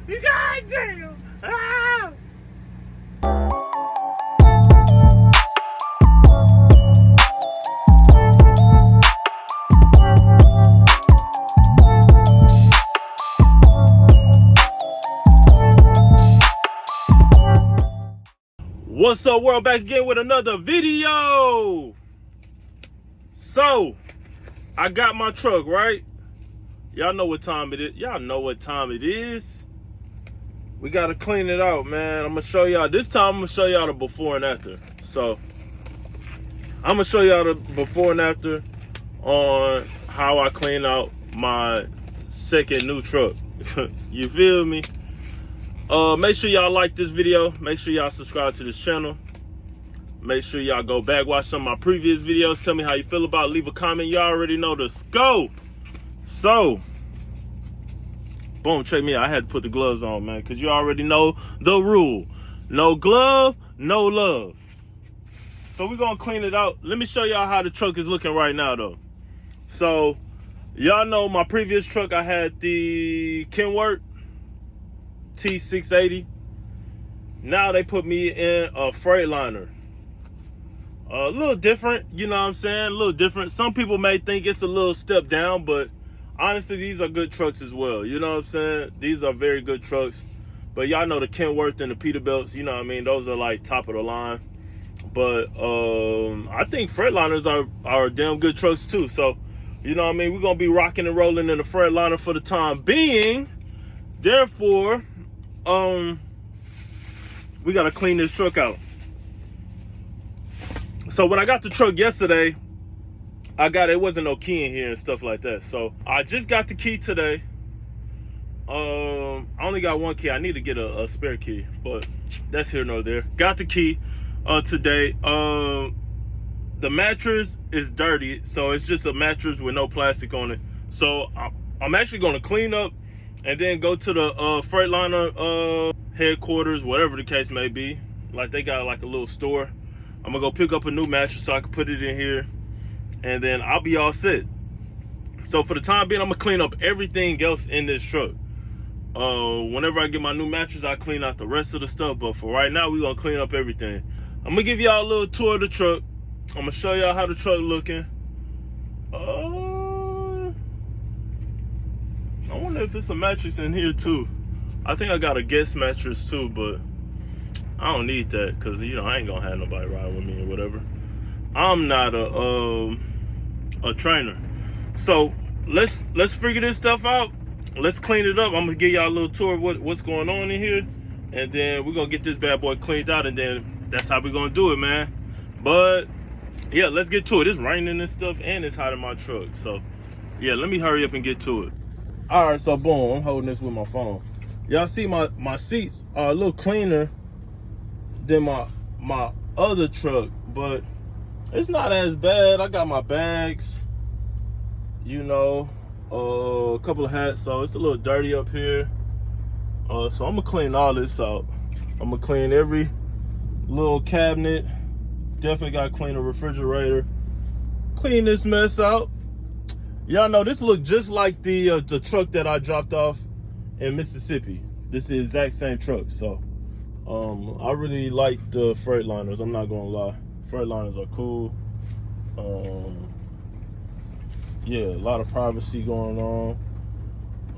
Goddamn! Ah! What's up, world? Back again with another video. So, I got my truck, right? Y'all know what time it is. Y'all know what time it is. We gotta clean it out, man. I'm gonna show y'all. This time, I'm gonna show y'all the before and after. So, I'm gonna show y'all the before and after on how I clean out my second new truck. You feel me? Make sure y'all like this video. Make sure y'all subscribe to this channel. Make sure y'all go back, watch some of my previous videos. Tell me how you feel about it. Leave a comment. Y'all already know the scope. So, boom, check me out. I had to put the gloves on, man, because you already know the rule. No glove, no love. So we're going to clean it out. Let me show y'all how the truck is looking right now, though. So, y'all know my previous truck, I had the Kenworth T680. Now they put me in a Freightliner. A little different, you know what I'm saying? A little different. Some people may think it's a little step down, but honestly, these are good trucks as well. You know what I'm saying? These are very good trucks. But y'all know the Kenworth and the Peterbilts, you know what I mean? Those are like top of the line. But I think Freightliners are damn good trucks too. So, you know what I mean? We're going to be rocking and rolling in the Freightliner for the time being. Therefore, we got to clean this truck out. So when I got the truck yesterday, it wasn't no key in here and stuff like that. So I just got the key today. I only got one key. I need to get a spare key, but that's here nor there. Got the key today. The mattress is dirty, so it's just a mattress with no plastic on it. So I'm actually going to clean up and then go to the Freightliner headquarters, whatever the case may be. Like they got like a little store. I'm gonna go pick up a new mattress so I can put it in here, and then I'll be all set. So for the time being, I'm gonna clean up everything else in this truck. Whenever I get my new mattress, I'll clean out the rest of the stuff, but for right now, we're gonna clean up everything. I'm gonna give y'all a little tour of the truck. I'm gonna show y'all how the truck looking. I wonder if it's a mattress in here too. I think I got a guest mattress too, but I don't need that because, you know, I ain't gonna have nobody ride with me or whatever. I'm not a trainer. So let's figure this stuff out. Let's clean it up. I'm gonna give y'all a little tour of what's going on in here, and then we're gonna get this bad boy cleaned out, and then that's how we're gonna do it, man. But yeah, let's get to it. It's raining and stuff, and it's hot in my truck. So yeah, let me hurry up and get to it. All right, so boom, I'm holding this with my phone. Y'all see my seats are a little cleaner than my other truck, but it's not as bad. I got my bags, you know, a couple of hats, so it's a little dirty up here. So I'm gonna clean all this out. I'm gonna clean every little cabinet. Definitely gotta clean the refrigerator. Clean this mess out. Y'all know this look just like the truck that I dropped off in Mississippi. This is the exact same truck, so I really like the Freightliners. I'm not gonna lie, Freightliners are cool. Yeah, a lot of privacy going on.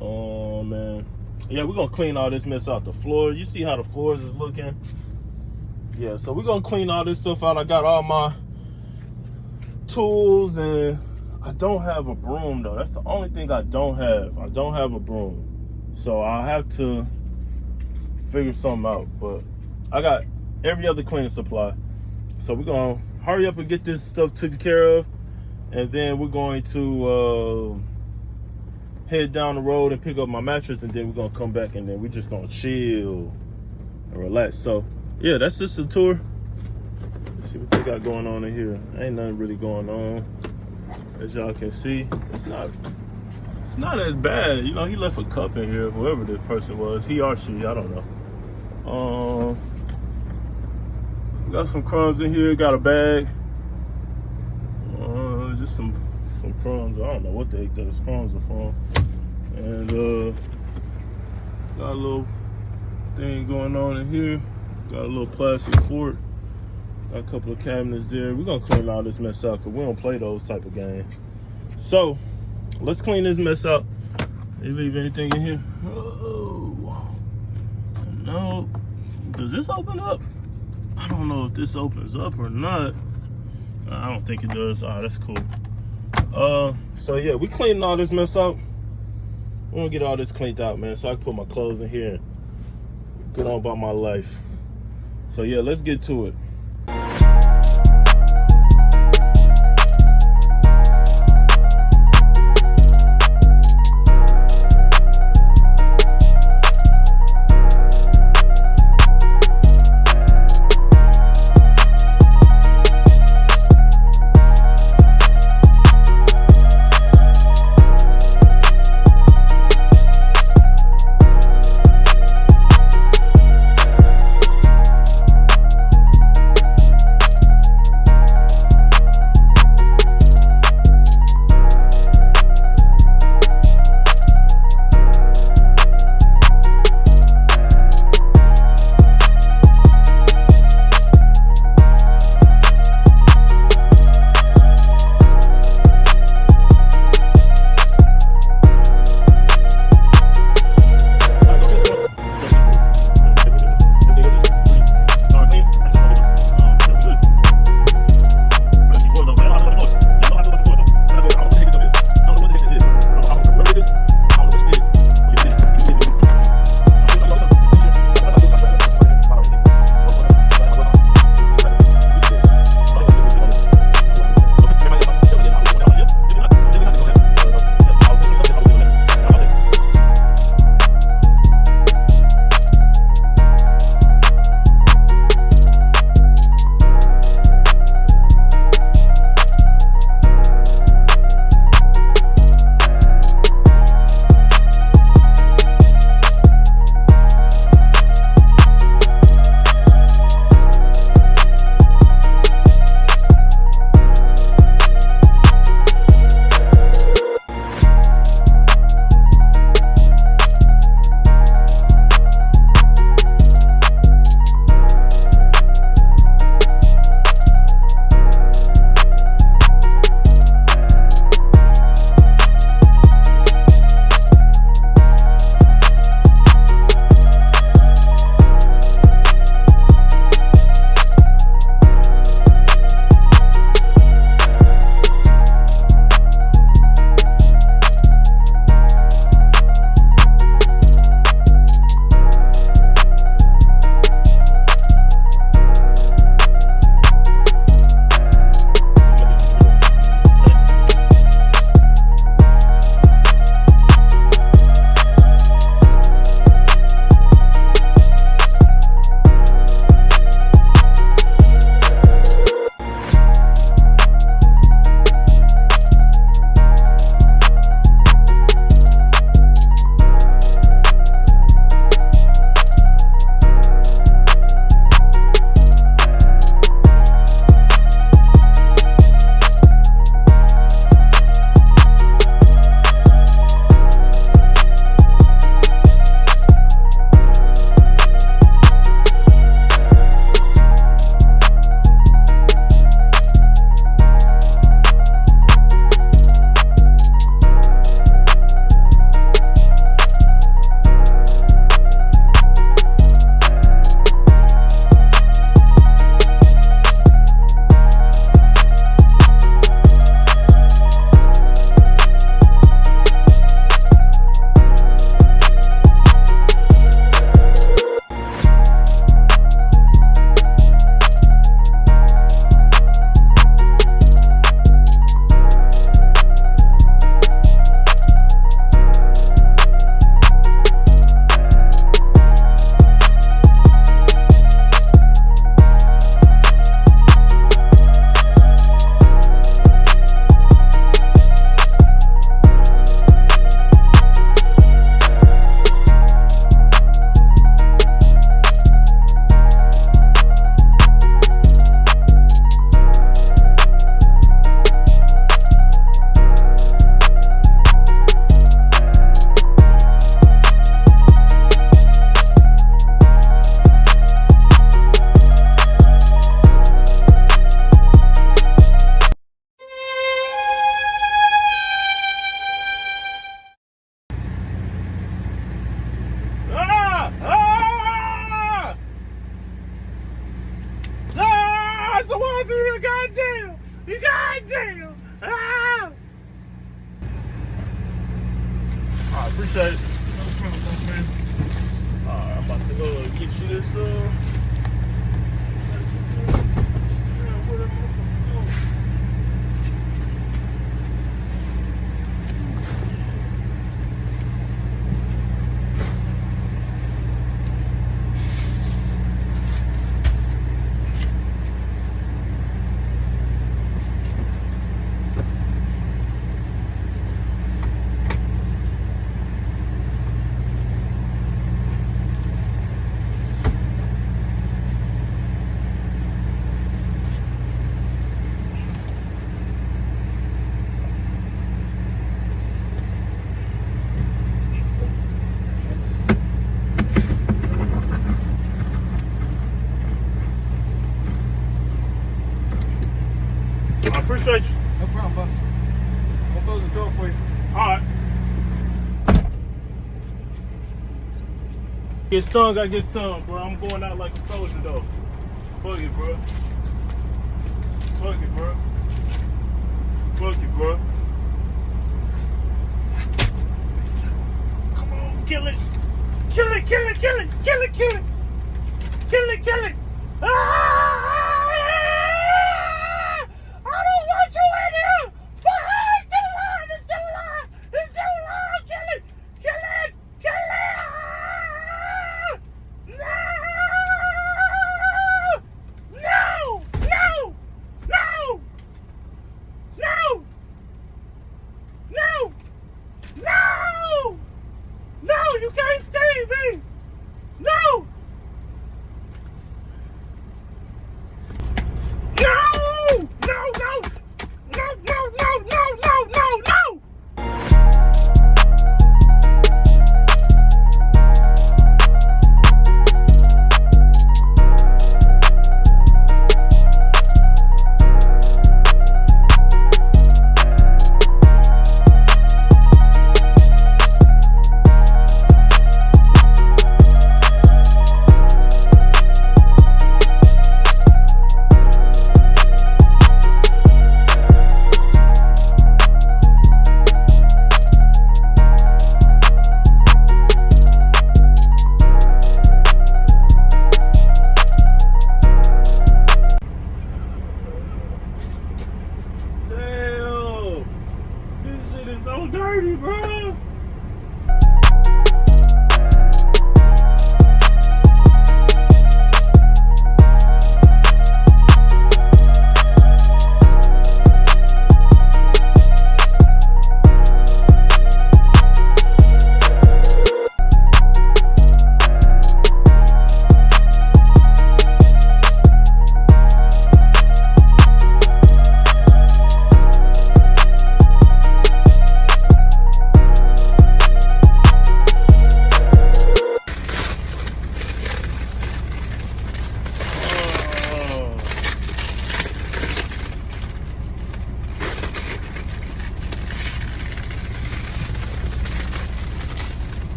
Oh man, yeah, we're gonna clean all this mess out. The floor, you see how the floors is looking? Yeah, so we're gonna clean all this stuff out. I got all my tools, and I don't have a broom though. That's the only thing I don't have. I don't have a broom, so I'll have to figure something out. But I got every other cleaning supply, so we're gonna hurry up and get this stuff taken care of, and then we're going to head down the road and pick up my mattress, and then we're gonna come back, and then we're just gonna chill and relax. So yeah, that's just a tour. Let's see what they got going on in here. Ain't nothing really going on, as y'all can see. It's not as bad. You know, he left a cup in here, whoever the person was, he or she, I don't know. Got some crumbs in here, got a bag. Just some crumbs. I don't know what the heck those crumbs are from. And Got a little thing going on in here. Got a little plastic fort. Got a couple of cabinets there. We're gonna clean all this mess out because we don't play those type of games. So let's clean this mess out. They leave anything in here? Oh no. Does this open up? I don't know if this opens up or not. I don't think it does. All right, that's cool. So yeah, we cleaning all this mess out. We're gonna get all this cleaned out, man, so I can put my clothes in here and get on about my life. So yeah, let's get to it. goddamn! You goddamn! Ah! I appreciate it. No problem, man. Alright, I'm about to go get you this, where that motherfucker go? I appreciate you. No problem, boss. I'll close this door for you. Alright. Get stung, I get stung, bro. I'm going out like a soldier, though. Fuck it, bro. Fuck it, bro. Fuck it, bro. Come on, kill it. Kill it, kill it, kill it, kill it, kill it. Kill it, kill it. Ah! I don't want you in here! Fuck, it's still alive! It's still alive! It's still alive! Kill it! Kill it! Kill it! Ah! No! No! No! No! No! No! No! No! You can't stay me! No! No! No! No! No! No! No! No! No! No! No! Damn! This shit is so dirty, bro!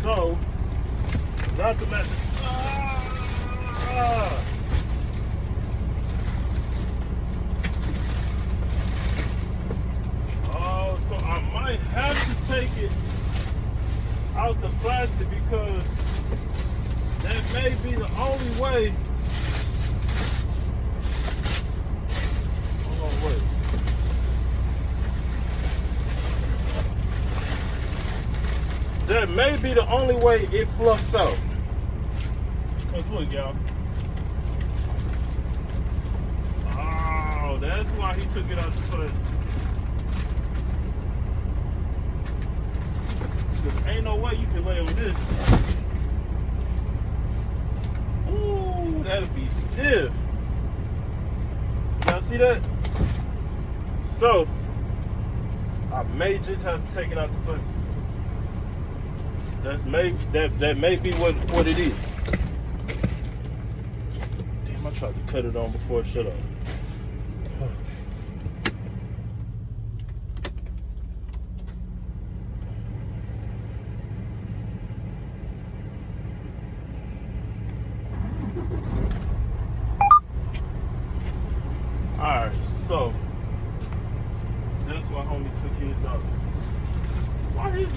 So, not to mention, oh, so I might have to take it out the plastic because that may be the only way. Hold on, wait. That may be the only way it fluffs out. Cause look, y'all. Oh, that's why he took it out the plastic. Cause ain't no way you can lay on this. Ooh, that'll be stiff. Y'all see that? So, I may just have to take it out the plastic. That may be what it is. Damn, I tried to cut it on before it shut off.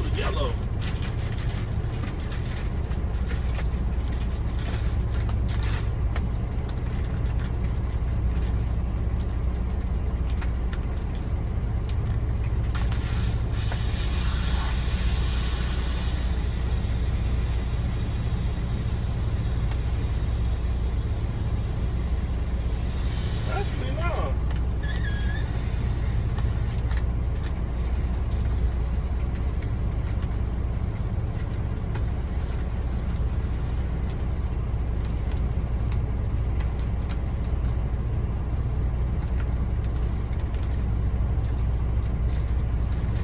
look yellow. Actually, no.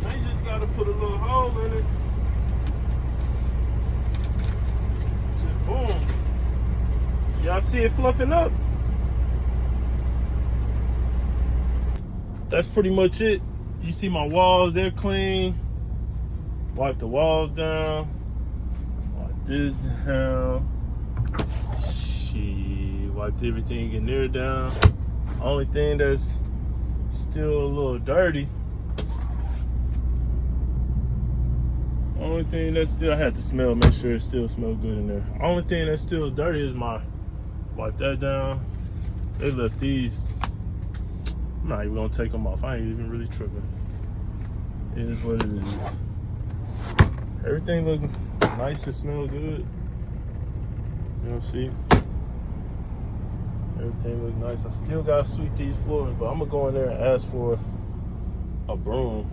Now you just gotta put a little hole in it. Just boom. Y'all see it fluffing up? That's pretty much it. You see my walls, they're clean. Wipe the walls down. Wipe this down. Shit, wiped everything in there down. Only thing that's still a little dirty. Only thing that's still, I had to smell, make sure it still smells good in there. Only thing that's still dirty is my, wipe that down. They left these. I'm not even gonna take them off. I ain't even really tripping. It is what it is. Everything look nice and smell good. You know, see? Everything look nice. I still gotta sweep these floors, but I'm gonna go in there and ask for a broom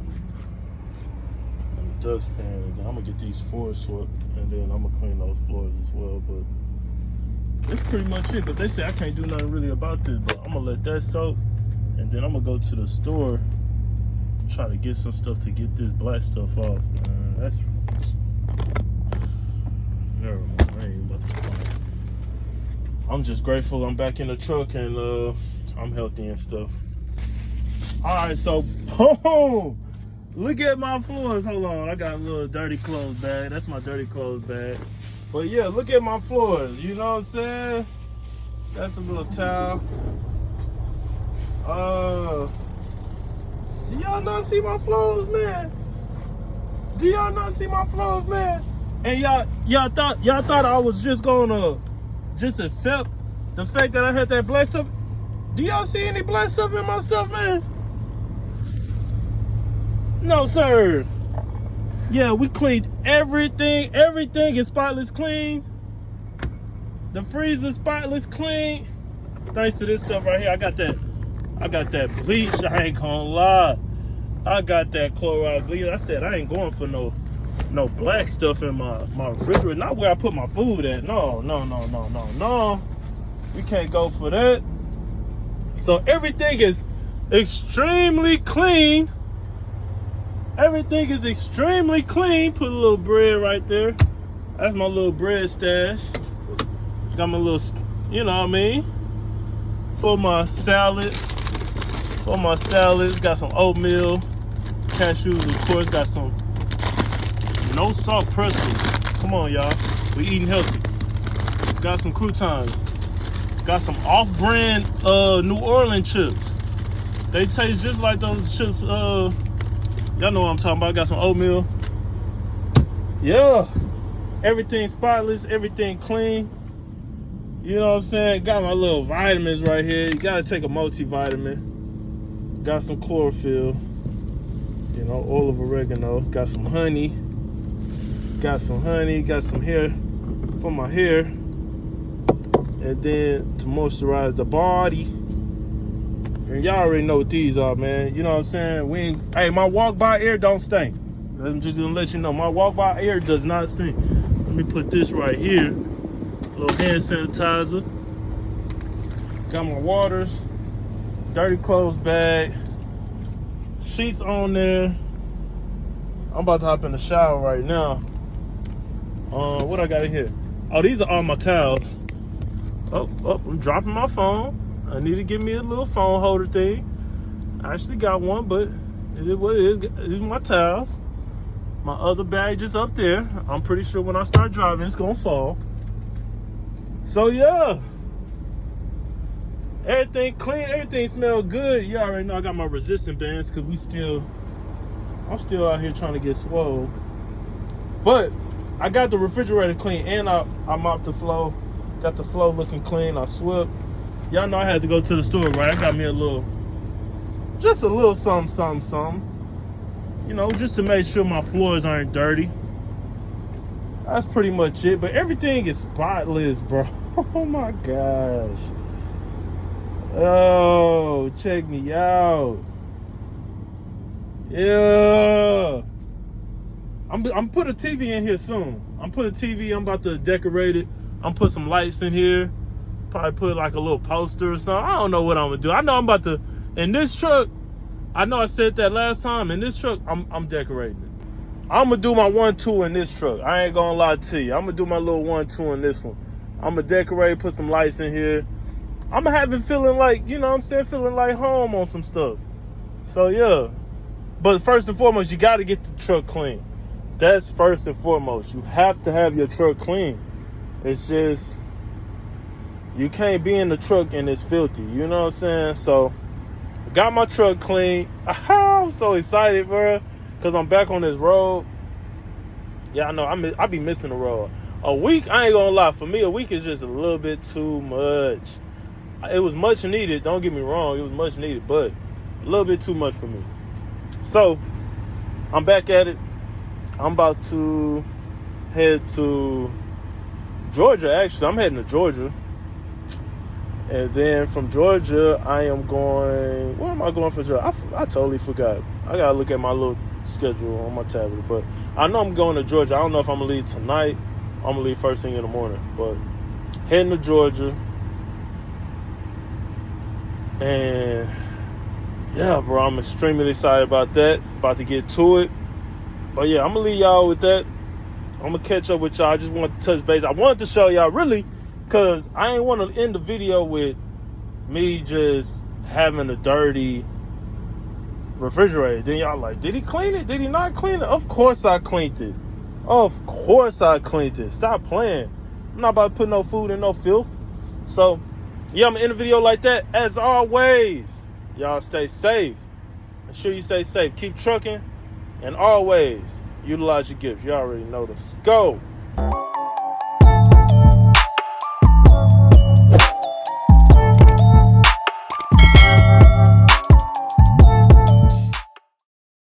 and a dustpan, and then I'm gonna get these floors swept, and then I'm gonna clean those floors as well. But that's pretty much it. But they say I can't do nothing really about this, but I'm gonna let that soak. And then I'm gonna go to the store, try to get some stuff to get this black stuff off. That's never mind. I ain't about to complain. I'm just grateful I'm back in the truck and I'm healthy and stuff. All right, so boom! Look at my floors. Hold on, I got a little dirty clothes bag. That's my dirty clothes bag. But yeah, look at my floors. You know what I'm saying? That's a little towel. Do y'all not see my flows, man? Do y'all not see my flows, man? And y'all thought I was just gonna just accept the fact that I had that black stuff? Do y'all see any black stuff in my stuff, man? No, sir. Yeah, we cleaned everything. Everything is spotless clean. The freezer spotless clean. Thanks to this stuff right here. I got that bleach, I ain't gonna lie. I got that chloride bleach. I said I ain't going for no black stuff in my refrigerator. Not where I put my food at. No. We can't go for that. So everything is extremely clean. Everything is extremely clean. Put a little bread right there. That's my little bread stash. Got my little, you know what I mean? For my salads. Got some oatmeal, cashews, of course. Got some no salt pretzels. Come on, y'all. We eating healthy. Got some croutons. Got some off-brand New Orleans chips. They taste just like those chips. Y'all know what I'm talking about. Got some oatmeal. Yeah. Everything spotless. Everything clean. You know what I'm saying? Got my little vitamins right here. You gotta take a multivitamin. Got some chlorophyll, you know, oil of oregano. Got some honey. Got some hair for my hair. And then to moisturize the body. And y'all already know what these are, man. You know what I'm saying? Hey, my walk-by air don't stink. I'm just gonna let you know, my walk-by air does not stink. Let me put this right here. A little hand sanitizer. Got my waters. Dirty clothes bag, sheets on there. I'm about to hop in the shower right now. What I got in here? Oh, these are all my towels. Oh, I'm dropping my phone. I need to get me a little phone holder thing. I actually got one, but it is what it is. It's my towel. My other bag just up there. I'm pretty sure when I start driving, it's gonna fall. So yeah. Everything clean, everything smells good. You already know I got my resistant bands because I'm still out here trying to get swole. But I got the refrigerator clean, and I mopped the floor. Got the floor looking clean. I swept. Y'all know I had to go to the store, right? I got me just a little something. You know, just to make sure my floors aren't dirty. That's pretty much it. But everything is spotless, bro. Oh my gosh. Oh, check me out. Yeah. I'm put a TV in here soon. I'm about to decorate it. I'm put some lights in here. Probably put like a little poster or something. I don't know what I'm gonna do. I know I'm about to, in this truck, I know I said that last time, in this truck, I'm decorating it. I'm gonna do my 1-2 in this truck. I ain't gonna lie to you. I'm gonna do my little 1-2 in this one. I'm gonna decorate, put some lights in here. I'm gonna have it feeling like, you know what I'm saying, feeling like home on some stuff. So yeah. But first and foremost, you gotta get the truck clean. That's first and foremost. You have to have your truck clean. It's just, you can't be in the truck and it's filthy. You know what I'm saying? So, I got my truck clean. I'm so excited, bro, because I'm back on this road. Yeah, I know. I be missing the road. A week, I ain't gonna lie. For me, a week is just a little bit too much. It was much needed. Don't get me wrong. It was much needed, but a little bit too much for me. So, I'm back at it. I'm about to head to Georgia, actually. I'm heading to Georgia. And then from Georgia, I am going... Where am I going for Georgia? I totally forgot. I got to look at my little schedule on my tablet. But I know I'm going to Georgia. I don't know if I'm going to leave tonight. I'm going to leave first thing in the morning. But heading to Georgia. And... yeah, bro, I'm extremely excited about that. About to get to it. But yeah, I'm going to leave y'all with that. I'm going to catch up with y'all. I just wanted to touch base. I wanted to show y'all, really, because I ain't want to end the video with me just having a dirty refrigerator. Then y'all like, did he clean it? Did he not clean it? Of course I cleaned it. Of course I cleaned it. Stop playing. I'm not about to put no food in no filth. So, yeah, I'm going to end the video like that. As always, y'all stay safe. Make sure you stay safe. Keep trucking. And always utilize your gifts. You already know this. Go.